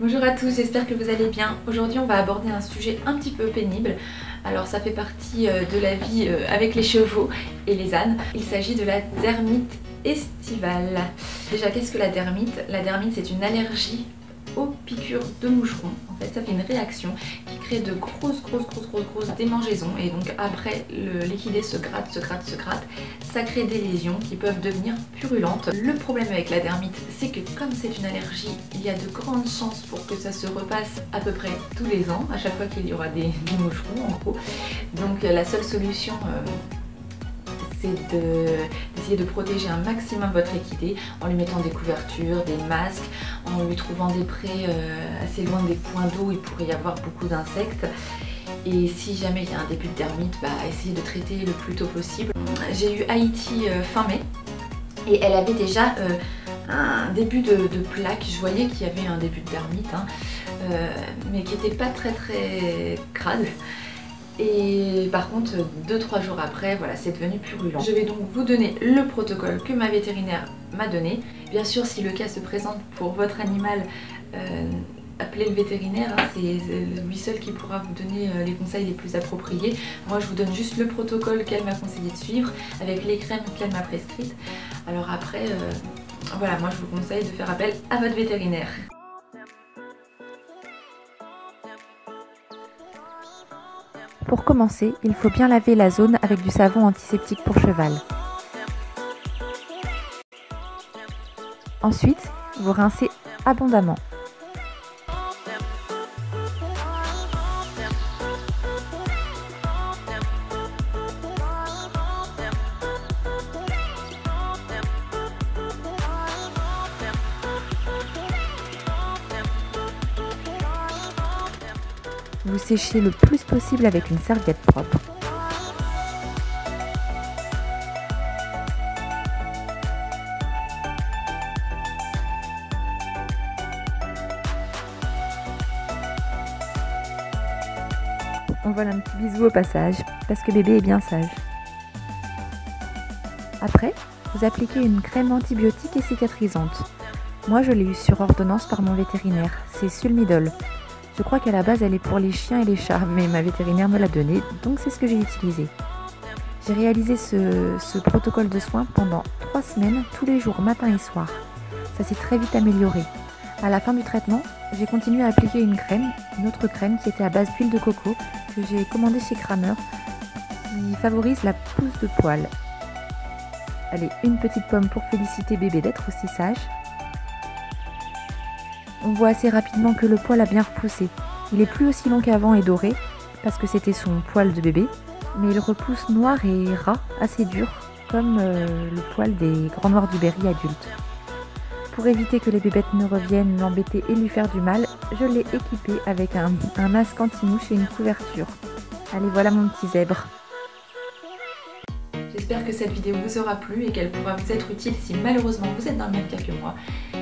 Bonjour à tous, j'espère que vous allez bien. Aujourd'hui on va aborder un sujet un petit peu pénible. Alors ça fait partie de la vie avec les chevaux et les ânes. Il s'agit de la dermite estivale. Déjà, qu'est-ce que la dermite? La dermite, c'est une allergie aux piqûres de moucherons. En fait, ça fait une réaction qui crée de grosses démangeaisons, et donc après l'équidé se gratte, ça crée des lésions qui peuvent devenir purulentes. Le problème avec la dermite, c'est que comme c'est une allergie, il y a de grandes chances pour que ça se repasse à peu près tous les ans, à chaque fois qu'il y aura des moucherons en gros. Donc la seule solution c'est d'essayer de protéger un maximum votre équidé en lui mettant des couvertures, des masques, en lui trouvant des prés assez loin des points d'eau. Il pourrait y avoir beaucoup d'insectes. Et si jamais il y a un début de dermite, essayez de traiter le plus tôt possible. J'ai eu Haïti fin mai et elle avait déjà un début de plaque. Je voyais qu'il y avait un début de dermite, mais qui n'était pas très crade. Et par contre, 2-3 jours après, voilà, c'est devenu purulent. Je vais donc vous donner le protocole que ma vétérinaire m'a donné. Bien sûr, si le cas se présente pour votre animal, appelez le vétérinaire, c'est lui seul qui pourra vous donner les conseils les plus appropriés. Moi, je vous donne juste le protocole qu'elle m'a conseillé de suivre, avec les crèmes qu'elle m'a prescrites. Alors après, voilà, moi je vous conseille de faire appel à votre vétérinaire. Pour commencer, il faut bien laver la zone avec du savon antiseptique pour cheval. Ensuite, vous rincez abondamment. Vous séchez le plus possible avec une serviette propre. On vole un petit bisou au passage, parce que bébé est bien sage. Après, vous appliquez une crème antibiotique et cicatrisante. Moi, je l'ai eue sur ordonnance par mon vétérinaire, c'est Sulmidol. Je crois qu'à la base elle est pour les chiens et les chats, mais ma vétérinaire me l'a donnée, donc c'est ce que j'ai utilisé. J'ai réalisé ce protocole de soins pendant 3 semaines, tous les jours, matin et soir. Ça s'est très vite amélioré. À la fin du traitement, j'ai continué à appliquer une autre crème qui était à base d'huile de coco, que j'ai commandée chez Kramer, qui favorise la pousse de poils. Allez, une petite pomme pour féliciter bébé d'être aussi sage. On voit assez rapidement que le poil a bien repoussé. Il est plus aussi long qu'avant et doré, parce que c'était son poil de bébé, mais il repousse noir et ras, assez dur, comme le poil des grands noirs du berry adultes. Pour éviter que les bébêtes ne reviennent l'embêter et lui faire du mal, je l'ai équipé avec un masque anti-mouche et une couverture. Allez, voilà mon petit zèbre. J'espère que cette vidéo vous aura plu et qu'elle pourra vous être utile si malheureusement vous êtes dans le même cas que moi.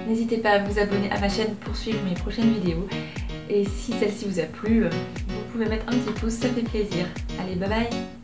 N'hésitez pas à vous abonner à ma chaîne pour suivre mes prochaines vidéos. Et si celle-ci vous a plu, vous pouvez mettre un petit pouce, ça fait plaisir. Allez, bye bye!